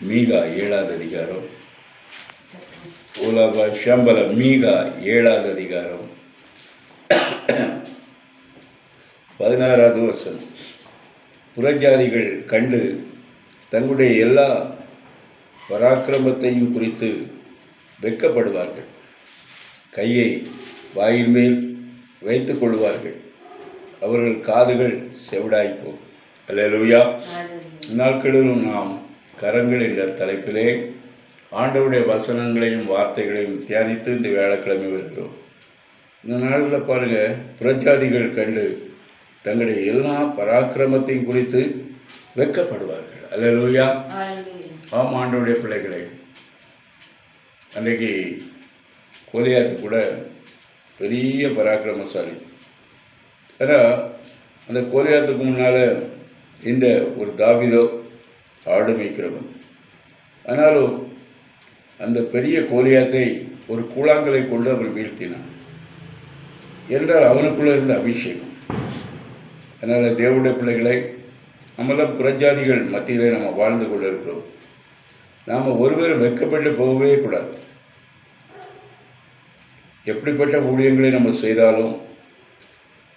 மீகா 7வது அதிகாரம். ஓலாபா ஷம்பல மீகா 7வது அதிகாரம் 16வது வசனம். புறஜாதிகள் கண்டு தங்களுடைய எல்லா பராக்கிரமத்தையும் குறித்து வெட்கப்படுவார்கள். கையை வாயில் மேல் வைத்துக் கொள்வார்கள். அவர்கள் காதுகள் செவிடாய்ப்போம். அல்லேலூயா. நாட்களிலும் நாம் கரங்கள் என்ற தலைப்பிலே ஆண்டவருடைய வசனங்களையும் வார்த்தைகளையும் தியானித்து இந்த வியாழக்கிழமை வருகிறோம். இந்த நாளில் பாருங்க, புறஜாதிகள் கண்டு தங்களுடைய எல்லா பராக்கிரமத்தையும் குறித்து வெட்கப்படுவார்கள். அல்லேலூயா. ஆம் ஆண்டவருடைய பிள்ளைகளை, அன்றைக்கு கோலியாத்து கூட பெரிய பராக்கிரமசாலி. ஆனால் அந்த கோலியாத்துக்கு முன்னால் இந்த ஒரு தாவீதோ ஆடு மேய்க்கிறவன். ஆனாலும் அந்த பெரிய கோலியாத்தை ஒரு கூழாங்கலை கொண்டு அவன் வீழ்த்தினான் என்றால் அவனுக்குள்ளே இருந்த அபிஷேகம். அதனால் தேவனுடைய பிள்ளைகளை, நம்மளாம் புறஜாதிகள் மத்தியிலே நம்ம வாழ்ந்து கொண்டு இருக்கிறோம். நாம் ஒருவரும் வெட்கப்பட்டு போகவே கூடாது. எப்படிப்பட்ட ஊழியங்களை நம்ம செய்தாலும்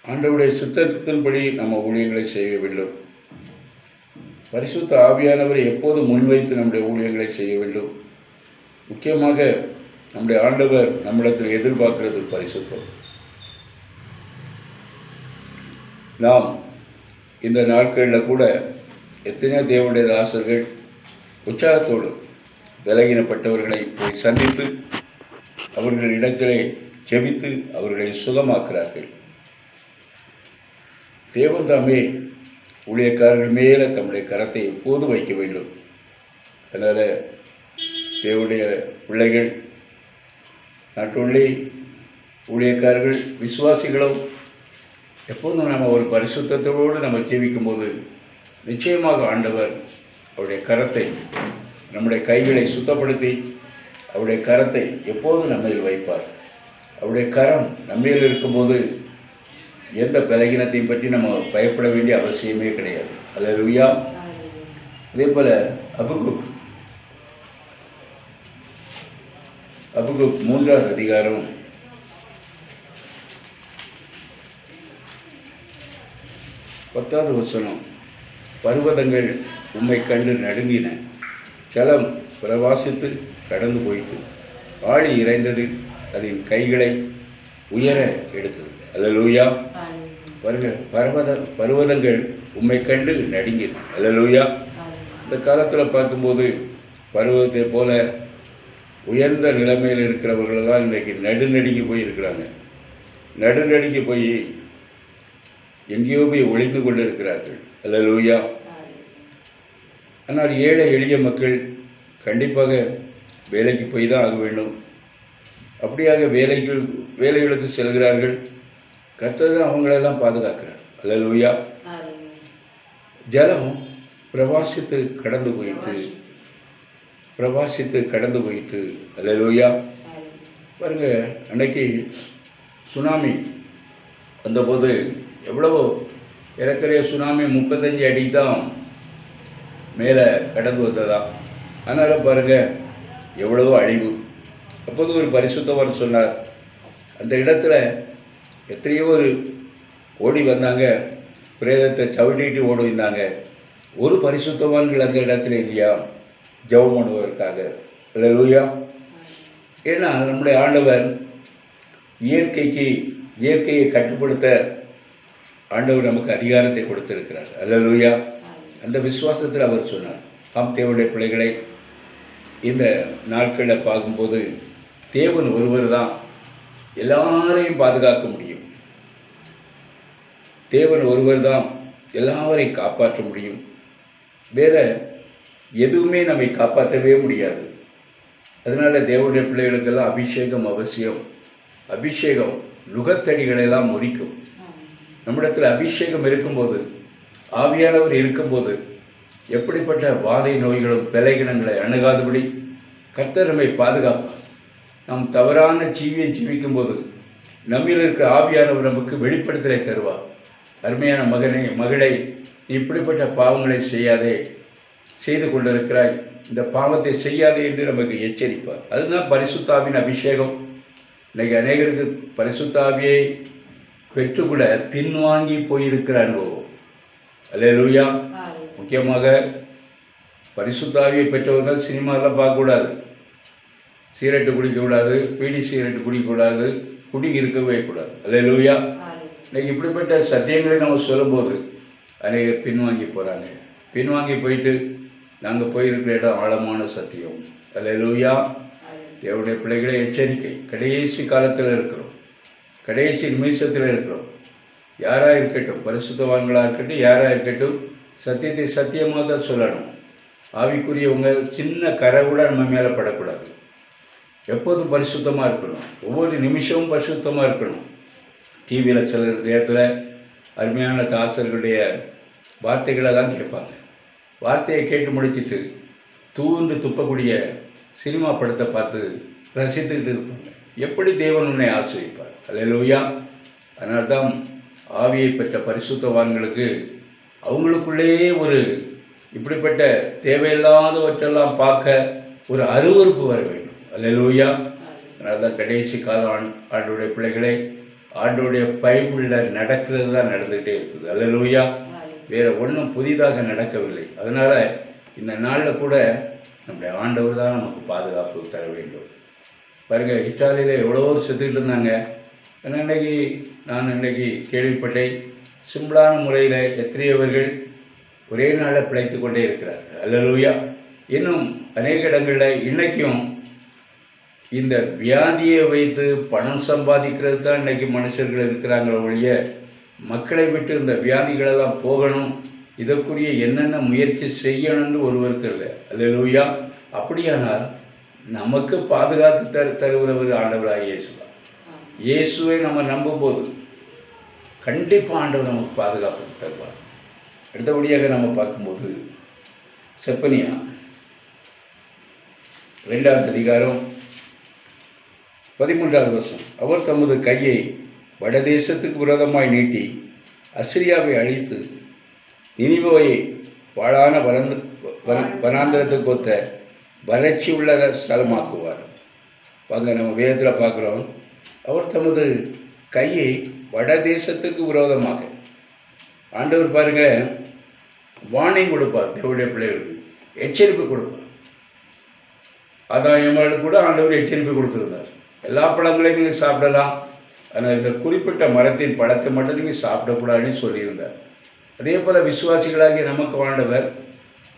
ஆண்டவருடைய சித்தத்தின்படி நம்ம ஊழியங்களை செய்ய வேண்டும். பரிசுத்த ஆவியானவரை எப்போது முன்வைத்து நம்முடைய ஊழியங்களை செய்ய வேண்டும். முக்கியமாக நம்முடைய ஆண்டவர் நம்மிடத்தில் எதிர்பார்க்கிறது பரிசுத்தம். நாம் இந்த நாட்களில் கூட எத்தனையோ தேவனுடைய தாசர்கள் உற்சாகத்தோடு விலகினப்பட்டவர்களை போய் சந்தித்து அவர்கள் இடத்திலே ஜெபித்து அவர்களை சுகமாக்குறார்கள். தேவன் தாமே ஊழியக்காரர்கள் மேலே தம்முடைய கரத்தை எப்போது வைக்க வேண்டும். அதனால் தேவனுடைய பிள்ளைகள், நாட் ஒன்லி ஊழியக்காரர்கள், விசுவாசிகளும் எப்போதும் நம்ம ஒரு பரிசுத்தத்தோடு நம்ம ஜீவிக்கும் போது நிச்சயமாக ஆண்டவர் அவருடைய கரத்தை, நம்முடைய கைகளை சுத்தப்படுத்தி அவருடைய கரத்தை எப்போதும் நம்மில் வைப்பார். அவருடைய கரம் நம்மில் இருக்கும்போது எந்த பலகீனத்தையும் பற்றி நம்ம பயப்பட வேண்டிய அவசியமே கிடையாது. அல்லேலூயா. அதே போல் அபகுக் 3வது அதிகாரம் 10வது வசனம். பர்வதங்கள் உம்மை கண்டு நடுங்கின, ஜலம் பிரவாசித்து கடந்து போயிட்டு, ஆழி இறைந்தது, அதன் கைகளை உயர எடுத்தது. அல்லேலூயா. பாருங்க, பர்வதங்கள் உம்மை கண்டு நடுங்கின. அல்லேலூயா. இந்த காலத்தில் பார்க்கும்போது பர்வதத்தை போல உயர்ந்த நிலைமையில் இருக்கிறவர்களெல்லாம் இன்றைக்கு நடுநடுங்கி போய் இருக்கிறாங்க. நடுநடுங்கி போய் எங்கேயோ போய் ஒளிந்து கொண்டு இருக்கிறார்கள். அல்லேலூயா. ஆனால் ஏழை எளிய மக்கள் கண்டிப்பாக வேலைக்கு போய் தான் ஆக வேண்டும். அப்படியாக வேலைகளுக்கு செல்கிறார்கள். கர்த்தர் தான் அவங்களெல்லாம் பாதுகாக்கிறார். அல்லேலூயா. ஜலம் பிரவாசித்து கடந்து போயிட்டு. அல்லேலூயா. பாருங்க, அன்னைக்கு சுனாமி வந்தபோது எவ்வளவோ இறக்குறைய சுனாமி 35 அடி தான் மேலே கடந்து வந்ததான். அதனால் பாருங்கள் எவ்வளவோ அழிவு. அப்போது ஒரு பரிசுத்தவான் சொன்னார், அந்த இடத்துல எத்தனையோ ஒரு ஓடி வந்தாங்க, பிரேதத்தை சவிட்டிட்டு ஓடி வந்தாங்க. ஒரு பரிசுத்தவான்கள் அந்த இடத்துல இல்லையா ஜெபம் பண்ணுவதற்காக. அல்லேலூயா. ஏன்னா நம்முடைய ஆண்டவர் இயற்கையை கட்டுப்படுத்த ஆண்டவர் நமக்கு அதிகாரத்தை கொடுத்திருக்கிறார். அல்லேலூயா. அந்த விசுவாசத்தில் அவர் சொன்னார். ஆம் தேவனுடைய பிள்ளைகளை, இந்த நாட்களில் பார்க்கும்போது தேவன் ஒருவர் தான் எல்லாரையும் பாதுகாக்க முடியும். தேவன் ஒருவர் தான் எல்லாரையும் காப்பாற்ற முடியும். வேற எதுவுமே நம்மை காப்பாற்றவே முடியாது. அதனால் தேவனுடைய பிள்ளைகளுக்கெல்லாம் அபிஷேகம் அவசியம். அபிஷேகம் நுகத்தடிகளெல்லாம் முறிக்கும். நம்மிடத்தில் அபிஷேகம் இருக்கும்போது, ஆவியானவர் இருக்கும்போது எப்படிப்பட்ட வாதை நோய்களும் பலகீனங்களை அணுகாதபடி கர்த்தர் நம்மை பாதுகாப்பார். நாம் தவறான ஜீவியம் ஜீவிக்கும்போது நம்மில் இருக்கிற ஆவியானவர் நமக்கு வெளிப்படுத்தலை தருவார். அருமையான மகனே, மகளே, நீ இப்படிப்பட்ட பாவங்களை செய்யாதே, செய்து கொண்டிருக்கிறாய், இந்த பாவத்தை செய்யாதே என்று நமக்கு எச்சரிப்பார். அதுதான் பரிசுத்தாவின் அபிஷேகம். இன்றைக்கி அநேகருக்கு பரிசுத்தாவியை பெற்றுக்கூட பின்வாங்கி போயிருக்கிற அனுபவம். அல்லேலூயா. முக்கியமாக பரிசுத்தாவியை பெற்றவர்கள் சினிமாலாம் பார்க்கக்கூடாது, சீரட்டு குடிக்கக்கூடாது, பீடி சீரட்டு குடிக்கக்கூடாது, குடி இருக்கவே கூடாது. அல்லேலூயா. இன்றைக்கி இப்படிப்பட்ட சத்தியங்களை நம்ம சொல்லும்போது அநேகர் பின்வாங்கி போகிறாங்க. பின்வாங்கி போயிட்டு நாங்கள் போயிருக்கிற இடம் ஆழமான சத்தியம். அல்லேலூயா. தேவனுடைய பிள்ளைகளை எச்சரிக்கை. கடைசி காலத்தில் இருக்கிறோம், கடைசி நிமிஷத்தில் இருக்கிறோம். யாராக இருக்கட்டும், பரிசுத்தவான்களாக இருக்கட்டும், யாராக இருக்கட்டும், சத்தியத்தை சத்தியமாக தான் சொல்லணும். ஆவிக்குரியவங்க சின்ன கரை கூட நம்ம மேலே படக்கூடாது. எப்போதும் பரிசுத்தமாக இருக்கணும், ஒவ்வொரு நிமிஷமும் பரிசுத்தமாக இருக்கணும். டிவியில் சில நேரத்தில் அருமையான தாசர்களுடைய வார்த்தைகளை தான் கேட்பாங்க. வார்த்தையை கேட்டு முடிச்சுட்டு தூண்டு துப்பக்கூடிய சினிமா படத்தை பார்த்து ரசித்துக்கிட்டு இருப்பாங்க. எப்படி தேவன் உன்னை ஆசிரிப்பார். அல்லேலூயா. அதனால தான் ஆவியை பெற்ற பரிசுத்தவான்களுக்கு அவங்களுக்குள்ளேயே ஒரு இப்படிப்பட்ட தேவையில்லாதவற்றெல்லாம் பார்க்க ஒரு அருவருப்பு வர வேண்டும். அல்லேலூயா. அதனால தான் கடைசி காலம் ஆண்டோடைய பிள்ளைகளை ஆண்டோடைய பைபிளில் நடக்கிறது தான் நடந்துகிட்டே இருக்குது. அல்லேலூயா. வேறு ஒன்றும் புதிதாக நடக்கவில்லை. அதனால் இந்த நாளில் கூட நம்முடைய ஆண்டவர் தான் நமக்கு பாதுகாப்பு தர வேண்டும். பாருங்கள், இத்தாலியில் எவ்வளவோ செத்துக்கிட்டு இருந்தாங்க. ஏன்னா நான் இன்றைக்கி கேள்விப்பட்டேன், சிம்பிளான முறையில் எத்தனையவர்கள் ஒரே நாளில் பிழைத்து கொண்டே இருக்கிறார்கள். அல்லேலூயா. இன்னும் அநேக இடங்களில் இன்றைக்கும் இந்த வியாதியை வைத்து பணம் சம்பாதிக்கிறது தான் இன்றைக்கி மனுஷர்கள் இருக்கிறாங்களோ ஒழிய மக்களை விட்டு இந்த வியாதிகளெல்லாம் போகணும், இதற்குரிய என்னென்ன முயற்சி செய்யணும்னு ஒருவருக்கு இல்லை. அல்லேலூயா. அப்படியானால் நமக்கு பாதுகாத்து தருகிறவர் ஆண்டவராக இயேசு தான். இயேசுவை நம்ம நம்பும்போது கண்டிப்பாக ஆண்டவர் நமக்கு பாதுகாப்பு தருவார். அடுத்தபடியாக நம்ம பார்க்கும்போது செப்பனியா 2வது அதிகாரம் 13வது வசனம். அவர் தமது கையை வடதேசத்துக்கு விரோதமாய் நீட்டி அசிரியாவை அழித்து நினிவேயை வாழான வனாந்திரத்துக்கு ஒத்த வறட்சி உள்ள ஸ்தலமாக்குவார். வாங்க, நம்ம வேதத்தில் பார்க்குறோம், அவர் தமது கையை வடதேசத்துக்கு விரோதமாக. ஆண்டவர் பாருங்க, வார்னிங் கொடுப்பார். தேவனுடைய பிள்ளைகளுக்கு எச்சரிப்பு கொடுப்பார். ஆதாயங்களுக்கு கூட ஆண்டவர் எச்சரிப்பு கொடுத்துருந்தார். எல்லா பழங்களையும் நீங்கள் சாப்பிடலாம், ஆனால் இந்த குறிப்பிட்ட மரத்தின் பழத்தை மட்டும் நீங்கள் சாப்பிடக்கூடாதுன்னு சொல்லியிருந்தார். அதே போல் விசுவாசிகளாகிய நமக்கு ஆண்டவர்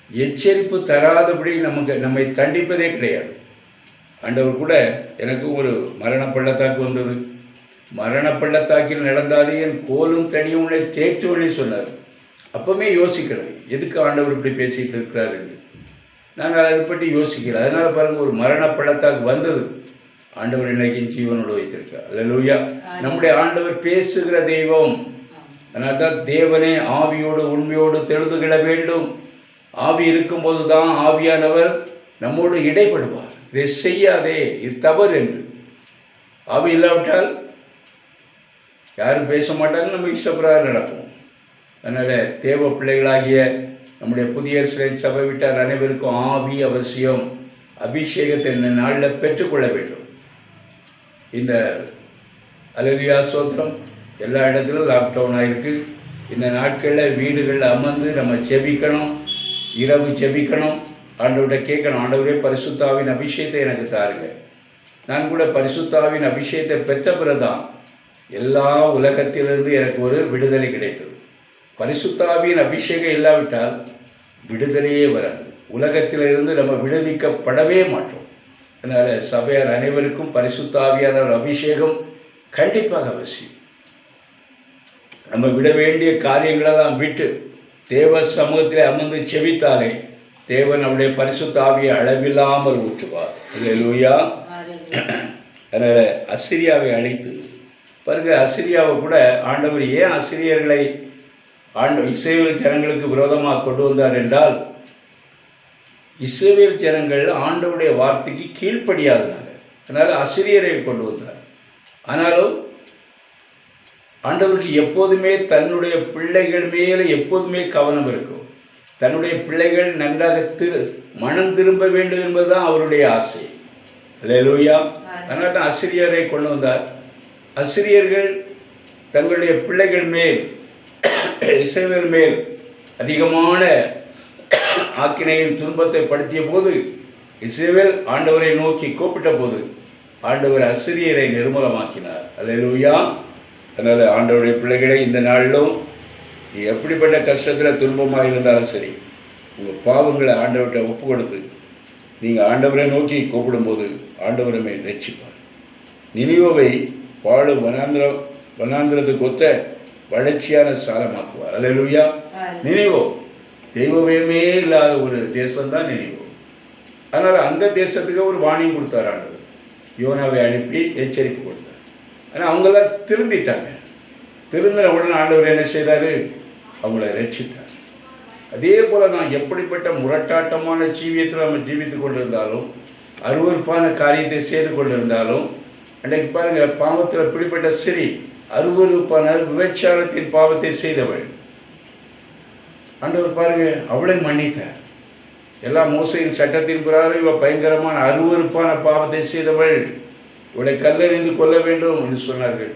எச்சரிப்பு தராதபடி நம்மை தண்டிப்பதே கிடையாது. ஆண்டவர் கூட எனக்கு ஒரு மரண பள்ளத்தாக்கு வந்தது, மரண பள்ளத்தாக்கில் நடந்தாலே என் கோலும் தனியும் உன்னை தேற்றுவனே சொன்னார். அப்போவுமே யோசிக்கிறேன், எதுக்கு ஆண்டவர் இப்படி பேசிகிட்டு இருக்கிறாரு என்று நாங்கள் அதை பற்றி யோசிக்கிறேன். அதனால் பாருங்கள், ஒரு மரண பள்ளத்தாக்கு வந்தது, ஆண்டவர் இன்னைக்கு ஜீவனோடு வைத்திருக்கிறார். அல்லேலூயா. நம்முடைய ஆண்டவர் பேசுகிற தெய்வம். அதனால தான் தேவனே ஆவியோடு உண்மையோடு தெழுதுகிட வேண்டும். ஆவி இருக்கும்போது தான் ஆவியானவர் நம்மோடு இடைப்படுவார். இதை செய்யாதே, இது தவறு என்று. ஆவி இல்லாவிட்டால் யாரும் பேச மாட்டாங்க, நம்ம இஷ்டப்பிரகாரம் நடப்போம். அதனால் தேவ பிள்ளைகளாகிய நம்முடைய புதிய சபை விட்டார் அனைவருக்கும் ஆவி அவசியம். அபிஷேகத்தை இந்த நாளில் பெற்றுக்கொள்ள வேண்டும். இந்த அல்லேலூயா ஸ்தோத்திரம். எல்லா இடத்துலையும் லாக்டவுன் ஆகிருக்கு. இந்த நாட்களில் வீடுகளில் அமர்ந்து நம்ம ஜெபிக்கணும், இரவு ஜெபிக்கணும், ஆண்டவர்கிட்ட கேட்கணும், ஆண்டவரே பரிசுத்தாவின் அபிஷேகத்தை எனக்கு தாருங்க. நான் கூட பரிசுத்தாவின் அபிஷேகத்தை பெற்ற பிறகுதான் எல்லா உலகத்திலிருந்து எனக்கு ஒரு விடுதலை கிடைத்தது. பரிசுத்தாவின் அபிஷேகம் இல்லாவிட்டால் விடுதலையே வராது. உலகத்திலிருந்து நம்ம விடுவிக்கப்படவே மாட்டோம். அதனால் சபையார் அனைவருக்கும் பரிசுத்தாவியான அபிஷேகம் கண்டிப்பாக அவசியம். நம்ம விட வேண்டிய காரியங்களெல்லாம் விட்டு தேவ சமூகத்தில் அமர்ந்து செவித்தாலே தேவன் அவருடைய பரிசுத்த ஆவியை அளவில்லாமல் ஊற்றுவார். அல்லேலூயா. அதனால் அசிரியாவை அழைத்து பாருங்க, அசிரியாவை கூட ஆண்டவர் ஏன் அசிரியர்களை இஸ்ரவேல் ஜனங்களுக்கு விரோதமாக கொண்டு வந்தார் என்றால், இஸ்ரவேல் ஜனங்கள் ஆண்டவருடைய வார்த்தைக்கு கீழ்ப்படியாதனால, அதனால் அசிரியரை கொண்டு வந்தார். ஆனாலும் ஆண்டவருக்கு எப்போதுமே தன்னுடைய பிள்ளைகள் மேலே எப்போதுமே கவனம் இருக்கும். தன்னுடைய பிள்ளைகள் நன்றாக மனம் திரும்ப வேண்டும் என்பதுதான் அவருடைய ஆசை. அல்லேலூயா. அதனால தான் அசிரியரை கொண்டு வந்தார். அசிரியர்கள் தங்களுடைய பிள்ளைகள் மேல், இஸ்ரவேல் மேல் அதிகமான ஆக்கினையின் துன்பத்தை படுத்திய போது, இஸ்ரவேல் ஆண்டவரை நோக்கி கூப்பிட்ட போது ஆண்டவர் அசிரியரை நிர்மூலமாக்கினார். அல்லேலூயா. அதனால் ஆண்டவருடைய பிள்ளைகளை இந்த நாளிலும் நீ எப்படிப்பட்ட கஷ்டத்தில் துன்பமாக இருந்தாலும் சரி, உங்கள் பாவங்களை ஆண்டவர்கிட்ட ஒப்பு கொடுத்து நீங்கள் ஆண்டவரை நோக்கி கூப்பிடும்போது ஆண்டவரமே ரட்சிப்பார். நினிவேவை பாடு வனாந்திரத்துக்கு ஒத்த வளர்ச்சியான சாலமாக்குவார். அல்லேலூயா. நினிவே தெய்வமே இல்லாத ஒரு தேசம்தான் நினிவே. அதனால் அந்த தேசத்துக்கு ஒரு வார்னிங் கொடுத்தார் ஆண்டவர். யோனாவை அனுப்பி எச்சரிக்கை கொடுத்தார். ஆனால் அவங்களாம் திருந்திட்டாங்க. திருந்தின உடனே ஆண்டவர் என்ன செய்தார்? அவங்கள ரட்சித்தார். அதே போல் தான் எப்படிப்பட்ட முரட்டாட்டமான ஜீவியத்தில் நம்ம ஜீவித்து கொண்டிருந்தாலும், அருவருப்பான காரியத்தை செய்து கொண்டிருந்தாலும், அன்றைக்கு பாருங்கள், பாவத்தில் பிடிப்பட்ட சிறி அருவருப்பான விபச்சாரத்தின் பாவத்தை செய்தவள் ஆண்டவர் பாருங்கள் அவளை மன்னித்தார். எல்லா மோசையின் சட்டத்தின் பிறகு இவள் பயங்கரமான அருவருப்பான பாவத்தை செய்தவள், இவளை கல்லெறிந்து கொள்ள வேண்டும் என்று சொன்னார்கள்.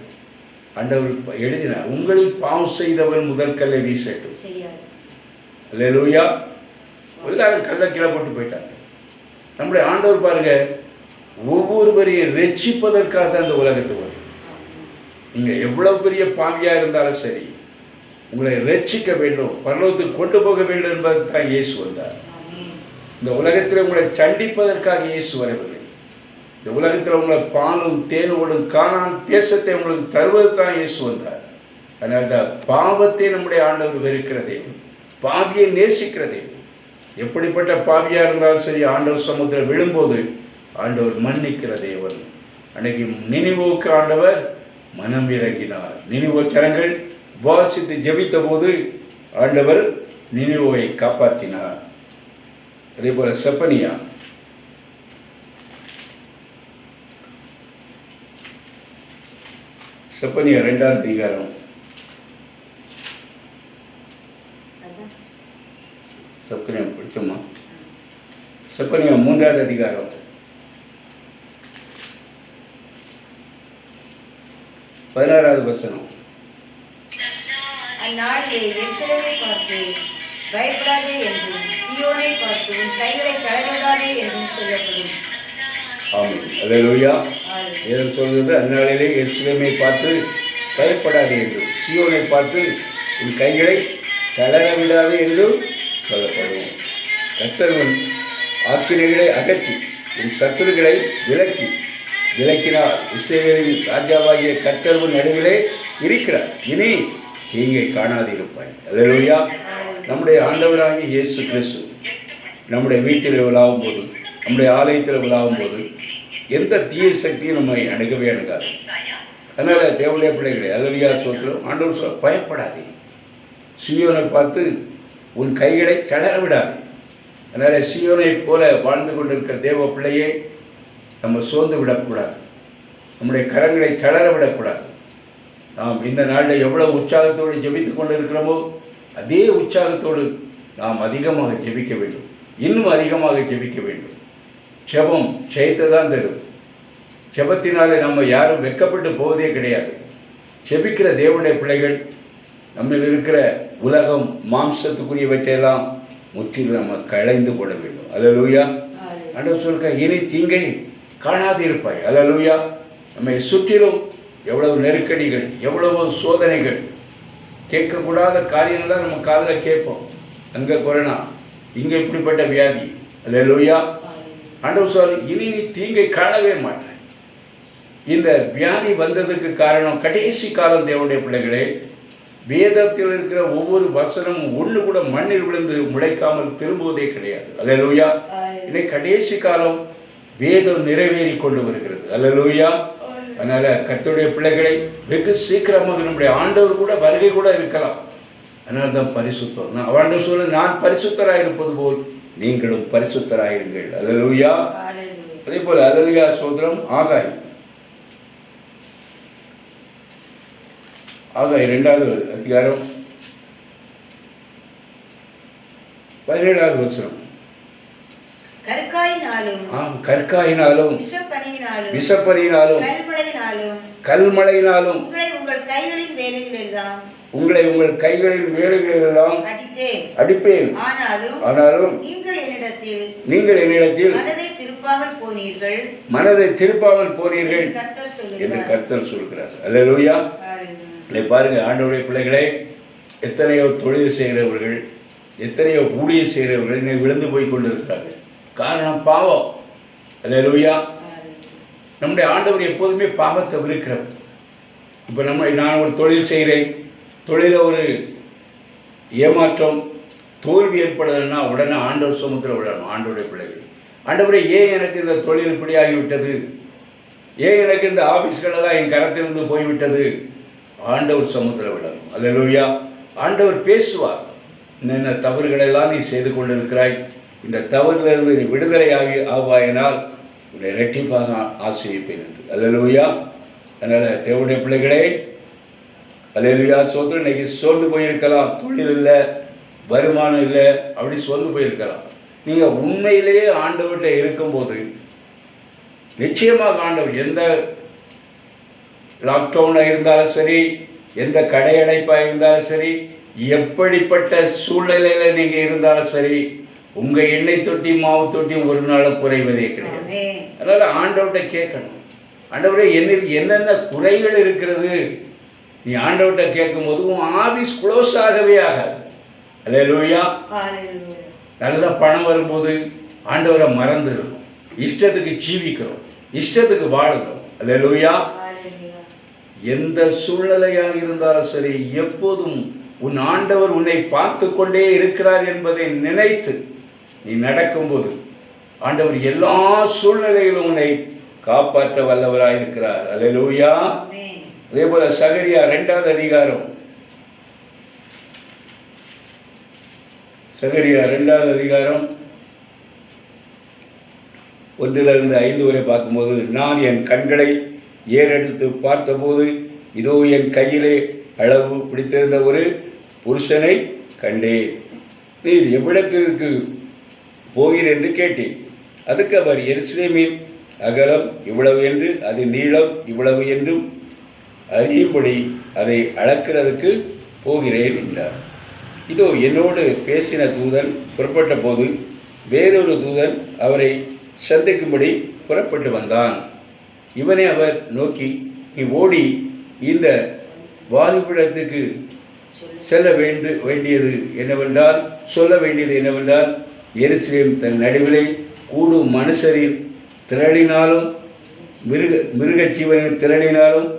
ஆண்டவர் எழுதினார், உங்களில் பாவம் செய்தவள் முதல் கல்லை வீசட்டும். அல்லேலூயா. எல்லாரும் கல்லை கீழே போட்டு போயிட்டாங்க. நம்முடைய ஆண்டவர் பாருங்க ஒவ்வொருவரையும் ரட்சிப்பதற்காக தான் அந்த உலகத்துக்கு வரும். நீங்கள் எவ்வளோ பெரிய பாவியாக இருந்தாலும் சரி, உங்களை ரட்சிக்க வேண்டும், பரலோகத்துக்கு கொண்டு போக வேண்டும் என்பதற்கு தான் இயேசு வந்தார். இந்த உலகத்தில் உங்களை சண்டிப்பதற்காக இயேசு வரவில்லை. இந்த உலகத்தில் உங்களை பாலும் தேனோடும் காணான் தேசத்தை உங்களுக்கு தருவது தான் இயேசு வந்தார். அதனால் தான் பாவத்தை நம்முடைய ஆண்டவர் வெறுக்கிற தெய்வம், பாவியை நேசிக்கிற தெய்வம். எப்படிப்பட்ட பாவியாக இருந்தாலும் சரி, ஆண்டவர் சமூகத்தில் விழும்போது ஆண்டவர் மன்னிக்கிற தேவன். அன்னைக்கு நினிவேவுக்கு ஆண்டவர் மனம் இறங்கினார். நினிவே ஜனங்கள் வாசித்து ஜெபித்த போது ஆண்டவர் நினிவேவை காப்பாற்றினார். அதே போல செப்பனியா செப்பனியா 2ஆம் அதிகாரம். செப்பனியா பிடிச்சோமா? செப்பனியா 3ஆவது அதிகாரம் 16வது வசனம். அந்நாளிலே எருசலேமை பார்த்து பயப்படாதே என்றும் சீயோனை பார்த்து உன் கைகளை தளரவிடாதே என்றும் சொல்லப்படும். ஆமென். அல்லேலூயா. வேதம் சொல்கிறது, அந்நாளிலே எருசலேமை பார்த்து பயப்படாதே என்றும் சீயோனை பார்த்து உன் கைகளை தளரவிடாதே என்றும் சொல்லப்படும். கர்த்தர் ஆக்கினைகளை அகற்றி உன் சத்துருக்களை விலக்கினார். இஸ்ரவேலின் ராஜாவாகிய கர்த்தர் நடுவிலே இருக்கிறார், இனி தீங்கை காணாதிருப்பாய். அல்லேலூயா. நம்முடைய ஆண்டவராகிய இயேசு கிறிஸ்து நம்முடைய வீட்டில் விழாவும் போது, நம்முடைய ஆலயத்தில் விழாவும் போது எந்த தீய சக்தியும் நம்மை அணுகவே அணுகாது. அதனால் தேவனுடைய பிள்ளைகளை அல்லேலூயா சொல்கிறோம். ஆண்டவர் சொல்ல பயப்படாதே, சீயோனை பார்த்து உன் கைகளை தளர விடாது. அதனால் சீயோனை போல வாழ்ந்து கொண்டிருக்கிற தேவ பிள்ளையை நம்ம சோர்ந்து விடக்கூடாது, நம்முடைய கரங்களை தளர விடக்கூடாது. நாம் இந்த நாளில் எவ்வளோ உற்சாகத்தோடு ஜெபித்து கொண்டு இருக்கிறோமோ அதே உற்சாகத்தோடு நாம் அதிகமாக ஜெபிக்க வேண்டும், இன்னும் அதிகமாக ஜெபிக்க வேண்டும். ஜெபம் ஜெயத்தை தான் தரும். ஜெபத்தினாலே நம்ம யாரும் வெட்கப்பட்டு போவதே கிடையாது. ஜெபிக்கிற தேவனுடைய பிள்ளைகள் நம்மில் இருக்கிற உலகம் மாம்சத்துக்குரியவற்றையெல்லாம் முற்றிலும் நம்ம களைந்து போட வேண்டும். அல்லேலூயா. ஆண்டவர் சொல்க, இனி தீங்கை காணாதிருப்பாய். அல்லேலூயா. நம்மை சுற்றிலும் எவ்வளவு நெருக்கடிகள், எவ்வளவு சோதனைகள், கேட்கக்கூடாத காரியங்கள்லாம் நம்ம காதில் கேட்போம். அங்கே கொரோனா, இங்கே இப்படிப்பட்ட வியாதி. அல்லேலூயா. ஆண்டவர் சொல், இனி நீ தீங்கை காணவே மாட்டாய். இந்த வியாதி வந்ததுக்கு காரணம் கடைசி காலம் தேவனுடைய பிள்ளைகளே, வேதத்தில் இருக்கிற ஒவ்வொரு வசனமும் ஒன்று கூட மண்ணில் விழுந்து முளைக்காமல் திரும்புவதே கிடையாது. அல்லேலூயா. இதை கடைசி காலம் வேதம் நிறைவேறி கொண்டு வருகிறது. அல்லேலூயா. அதனால் கர்த்தருடைய பிள்ளைகளை வெகு சீக்கிரமாக நம்முடைய ஆண்டவர் கூட வருகை கூட இருக்கலாம். அதனால தான் பரிசுத்தம். நான் ஆண்டவர் சொல்ல, நான் பரிசுத்தராக இருப்பது போல் நீங்களும் பரிசுத்தராயிருங்கள். அல்லேலூயா. அதே போல் அல்லேலூயா சோதரம் ஆகாய் 2ஆவது அதிகாரம் 17வது வசனம். கற்காயினாலும் கற்காயினாலும் விஷப்பனியினாலும் கல்மழையினாலும் உங்களை உங்கள் கைகளின் வேலைகளெல்லாம் அடிப்பேன். ஆனாலும் நீங்கள் என்னிடத்தில் மனதை திருப்பாமல் போனீர்கள் என்று கர்த்தர் சொல்கிறார். அல்லேலூயா. பாருங்க, ஆண்டவருடைய பிள்ளைகளே, எத்தனையோ தொழில் செய்கிறவர்கள், எத்தனையோ ஊழியம் செய்கிறவர்கள் இன்னைக்கு விழுந்து போய் கொண்டிருக்கிறார்கள். காரணம் பாவம். அல்லேலூயா. நம்முடைய ஆண்டவர் எப்போதுமே பாவத்தை விருக்கிறவர். இப்போ நான் ஒரு தொழில் செய்கிறேன், தொழிலில் ஒரு ஏமாற்றம் தோல்வி ஏற்படுதுன்னா உடனே ஆண்டவர் சமூகத்தில் விடணும். ஆண்டவருடைய பிள்ளைகள், ஆண்டவரே ஏன் எனக்கு இந்த தொழில் இப்படி ஆகிவிட்டது, ஏன் எனக்கு இந்த ஆஃபீஸ்களெல்லாம் என் கரத்திலிருந்து போய்விட்டது, ஆண்டவர் சமூகத்தில் விடணும். அல்லேலூயா. ஆண்டவர் பேசுவார். என்னென்ன தவறுகளெல்லாம் நீ செய்து கொண்டிருக்கிறாய், இந்த தவறிலிருந்து நீ விடுதலை ஆவாயினால் உன்னை இரட்டிப்பாக ஆசீர்வதிப்பேன் என்று. அல்லேலூயா. அதனால் தேவனுடைய பிள்ளைகளே, அல்லேலூயா. சோதனை இன்னைக்கு சோர்ந்து போயிருக்கலாம், தொழில் இல்லை, வருமானம் இல்லை, அப்படி சோர்ந்து போயிருக்கலாம். நீங்கள் உண்மையிலேயே ஆண்டவர்கிட்ட இருக்கும்போது நிச்சயமாக ஆண்டவர் எந்த லாக்டவுனாக இருந்தாலும் சரி, எந்த கடையடைப்பாக இருந்தாலும் சரி, எப்படிப்பட்ட சூழ்நிலையில் நீங்கள் இருந்தாலும் சரி, உங்கள் எண்ணெய் தொட்டி மாவு தொட்டி ஒரு நாளும் குறைவதே கிடையாது. அதனால் ஆண்டவர்கிட்ட கேட்கணும், ஆண்டவரே என்னில் என்னென்ன குறைகள் இருக்கிறது. நீ ஆண்டவர்கிட்ட கேட்கும்போது உன் ஆஃபீஸ் க்ளோஸ் ஆகவே ஆகாது. அல்லேலூயா. நல்ல பணம் வரும்போது ஆண்டவரை மறந்துடும், இஷ்டத்துக்கு ஜீவிக்கிறோம், இஷ்டத்துக்கு வாழுகிறோம். அல்லேலூயா. எந்த சூழ்நிலையாக இருந்தாலும் சரி, எப்போதும் உன் ஆண்டவர் உன்னை பார்த்து கொண்டே இருக்கிறார் என்பதை நினைத்து நீ நடக்கும்போது ஆண்டவர் எல்லா சூழ்நிலையிலும் உன்னை காப்பாற்ற வல்லவராக இருக்கிறார். அல்லேலூயா. அதே போல சகரியா 2வது அதிகாரம், சகரியா 2வது அதிகாரம் 1-5 வரை பார்க்கும்போது, நான் என் கண்களை ஏறெடுத்து பார்த்தபோது இதோ என் கையிலே அளவு பிடித்திருந்த ஒரு புருஷனை கண்டேன். நீர் எவ்விடத்திற்கு போகிறேன் என்று கேட்டேன். அதுக்கு அவர், எருசலேமின் அகலம் இவ்வளவு என்று, அது நீளம் இவ்வளவு என்றும் அறியும்படி அதை அளக்கிறதுக்கு போகிறேன் என்றார். இதோ என்னோடு பேசின தூதன் புறப்பட்ட போது வேறொரு தூதன் அவரை சந்திக்கும்படி புறப்பட்டு வந்தான். இவனை அவர் நோக்கி, நீ ஓடி இந்த வாலிபடத்துக்கு சொல்ல வேண்டியது என்னவென்றால், எருசலேம் தன் நடுவிலே கூடும் மனுஷரின் திரளினாலும் மிருக ஜீவனின் திரளினாலும்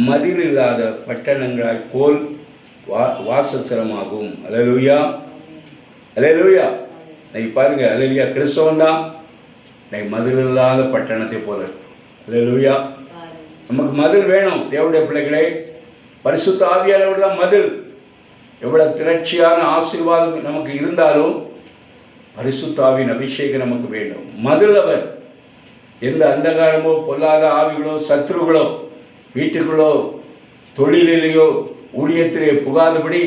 மதில் இல்லாத பட்டணங்களாய் போல் வாசஸ்தலமாகும். அல்லேலூயா. அல்லேலூயா. இன்னைக்கு பாருங்க, அல்லேலூயா, கிறிஸ்தவன் தான் இன்னைக்கு மதில் இல்லாத பட்டணத்தை போல. அல்லேலூயா. நமக்கு மதில் வேணும். தேவனுடைய பிள்ளைகளே, பரிசுத்த ஆவியானவர் தான் மதில். எவ்வளவு திரட்சியான ஆசீர்வாதம் நமக்கு இருந்தாலும் பரிசுத்த ஆவியின் அபிஷேகம் நமக்கு வேண்டும். மதில் அவர். எந்த அந்தகாரமோ பொல்லாத ஆவிகளோ சத்ருகளோ வீட்டுகளோ தொழிலிலேயோ ஊழியத்திலே புகாதபடி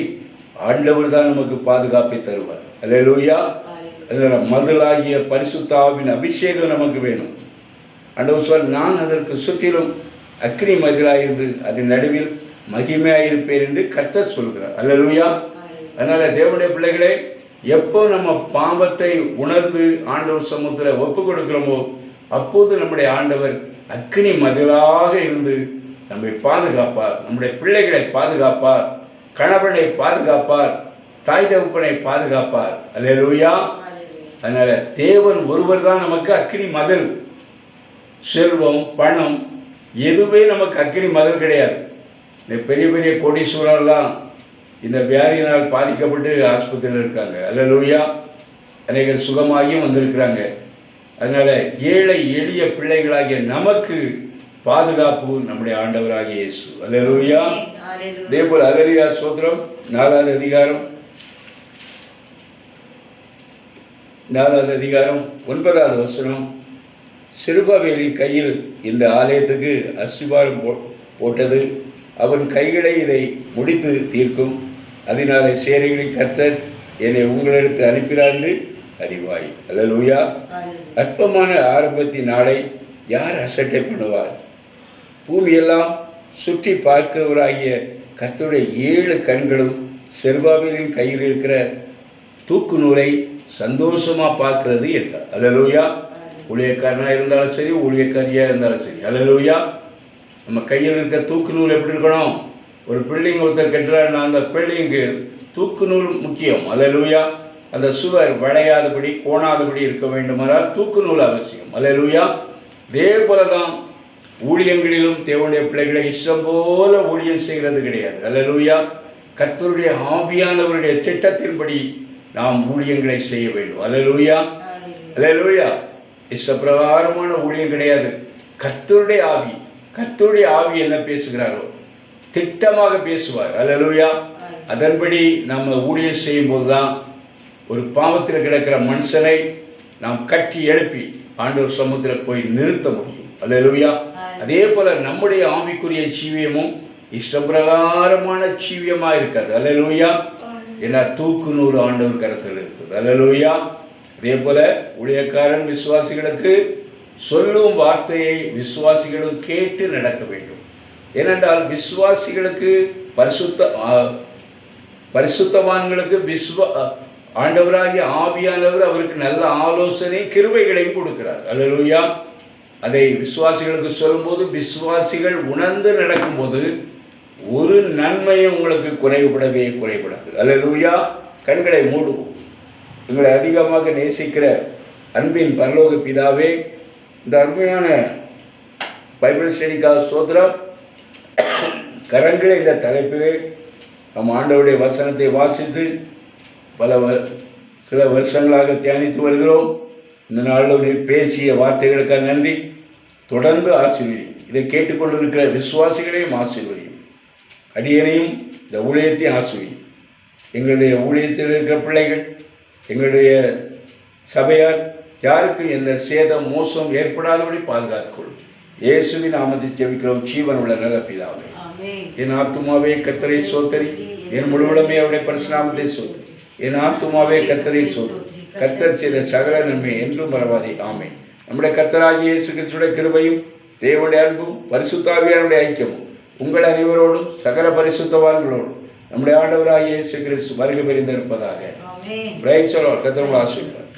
ஆண்டவர் தான் நமக்கு பாதுகாப்பை தருவார். அல்லேலூயா. அதனால் மதிலாகிய பரிசுத்த ஆவியின் அபிஷேகம் நமக்கு வேணும். ஆண்டவர் சொல், நான் அதற்கு சுற்றிலும் அக்னி மதிலாயிருந்து அதன் நடுவில் மகிமையாயிருப்பேன் என்று கர்த்தர் சொல்கிறார். அல்லேலூயா. அதனால் தேவனுடைய பிள்ளைகளே, எப்போ நம்ம பாவத்தை உணர்ந்து ஆண்டவர் சமூகத்தில் ஒப்பு கொடுக்கிறோமோ அப்போது நம்முடைய ஆண்டவர் அக்னி மதிலாக இருந்து நம்மை பாதுகாப்பார், நம்முடைய பிள்ளைகளை பாதுகாப்பார், கணவனை பாதுகாப்பார், தாய் தகப்பனை பாதுகாப்பார். அல்லேலூயா. அதனால் தேவன் ஒருவர் தான் நமக்கு அக்னி மதில். செல்வம் பணம் எதுவே நமக்கு அக்னி மதில் கிடையாது. இந்த பெரிய பெரிய கோடீஸ்வரர்லாம் இந்த வியாதியினால் பாதிக்கப்பட்டு ஆஸ்பத்திரியில் இருக்காங்க. அல்லேலூயா. அநேகர் சுகமாகியும் வந்திருக்கிறாங்க. அதனால் ஏழை எளிய பிள்ளைகளாகிய நமக்கு பாதுகாப்பு நம்முடைய ஆண்டவராகிய இயேசு. அல்லேலூயா. அதேபோல் அல்லேலூயா ஸ்தோத்திரம். 4வது அதிகாரம் 9வது வசனம். செருபாபேலின் கையில் இந்த ஆலயத்துக்கு அஸ்திபாரம் போட்டது அவன் கைகளை இதை முடித்து தீர்க்கும். அதனாலே சேனைகளின் கர்த்தர் என்னை உங்களிடத்து அனுப்பினார் என்று அறிவாய். அல்லேலூயா. அற்பமான ஆரம்பத்தின் நாளை யார் அசட்டை பண்ணுவார்? பூமியெல்லாம் சுற்றி பார்க்கிறவராகிய கர்த்தருடைய 7 கண்களும் செருபாபேலின் கையில் இருக்கிற தூக்கு நூலை சந்தோஷமா பார்க்கிறது என்றார். அல்லேலூயா. ஊழியக்காரனாக இருந்தாலும் சரி, ஊழியக்காரியாக இருந்தாலும் சரி. அல்லேலூயா. நம்ம கையில் இருக்க தூக்கு நூல் எப்படி இருக்கணும்? ஒரு பில்டிங் ஒருத்தர் கட்டுறாருன்னா அந்த பில்டிங்கு தூக்கு நூல் முக்கியம். அல்லேலூயா. அந்த சுவர் வளையாதபடி கோணாதபடி இருக்க வேண்டுமானால் தூக்கு நூல் அவசியம். அல்லேலூயா. இதே போலதான் ஊழியங்களிலும் தேவனுடைய பிள்ளைகளை இஷ்டம் போல ஊழியம் செய்கிறது கிடையாது. அல்லேலூயா. கர்த்தருடைய ஆவியானவருடைய திட்டத்தின்படி நாம் ஊழியங்களை செய்ய வேண்டும். அல்லேலூயா. அல்லேலூயா. இஷ்டப்பிரகாரமான ஊழியம் கிடையாது. கர்த்தருடைய ஆவி என்ன பேசுகிறாரோ திட்டமாக பேசுவார். அல்லேலூயா. அதன்படி நம்ம ஊழியம் செய்யும் போதுதான் ஒரு பாவத்தில் கிடக்கிற மனுஷனை நாம் கட்டி எழுப்பி ஆண்டவர் சமூகத்தில் போய் நிறுத்த முடியும். அல்லேலூயா. அதே போல நம்முடைய ஆவிக்குரிய ஜீவியமும் இஷ்டப்பிரகாரமான ஜீவியமாக இருக்காது. அல்லேலூயா. ஏன்னா தூக்கு நூறு ஆண்டவர் கருத்தில் இருக்குது. அல்லேலூயா. அதே போல ஊழியக்காரன் விசுவாசிகளுக்கு சொல்லும் வார்த்தையை விசுவாசிகளும் கேட்டு நடக்க வேண்டும். ஏனென்றால் விசுவாசிகளுக்கு பரிசுத்தவான்களுக்கு ஆண்டவராகிய ஆவியானவர் அவருக்கு நல்ல ஆலோசனை கிருபைகளையும் கொடுக்கிறார். அல்லேலூயா. அதை விசுவாசிகளுக்கு சொல்லும்போது விசுவாசிகள் உணர்ந்து நடக்கும்போது ஒரு நன்மையும் உங்களுக்கு குறைபடாது. அல்லேலூயா. கண்களை மூடுவோம். உங்களை அதிகமாக நேசிக்கிற அன்பின் பரலோக பிதாவே, இந்த அருமையான பைபிள் ஸ்டடிக்காக சோதரம் கரங்களை இந்த தலைப்பிலே நம் ஆண்டவருடைய வசனத்தை வாசித்து சில வருஷங்களாக தியானித்து வருகிறோம். இந்த நாளில் நீர் பேசிய வார்த்தைகளுக்காக நன்றி. தொடர்ந்து ஆசீர்வதியும். இதை கேட்டுக்கொண்டிருக்கிற விசுவாசிகளையும் ஆசீர்வதியும். அடியனையும் இந்த ஊழியத்தையும் ஆசீர்வதியும். எங்களுடைய ஊழியத்தில் இருக்கிற பிள்ளைகள், எங்களுடைய சபையார் யாருக்கும் எந்த சேதம் மோசம் ஏற்படாதபடி பாதுகாத்துக்கொள்ளும். இயேசுவின் நாமத்தில் ஜெபிக்கிறோம் ஜீவன் உள்ள நல்ல பிதாவே. என் ஆத்துமாவே கர்த்தரை சோத்தரி, என் முழுவதுமே அவருடைய பரிசுநாமத்தை சோத்தரி. என் ஆத்துமாவே கர்த்தரை சோத்தரி. கர்த்தர் செய்த சகல நன்மை என்றும் மறவாதே. ஆமென். நம்முடைய கர்த்தராகிய இயேசு கிறிஸ்துவின் கிருபையும் தேவனுடைய அன்பும் பரிசுத்த ஆவியானவருடைய ஐக்கியமும் உங்கள் அனைவரோடும் சகல பரிசுத்தவான்களோடும் நம்முடைய ஆண்டவராகிய இயேசு கிறிஸ்து வருகை புரிந்திருப்பதாக. Praise the Lord. கர்த்தர் உங்களை ஆசீர்வதிப்பார்.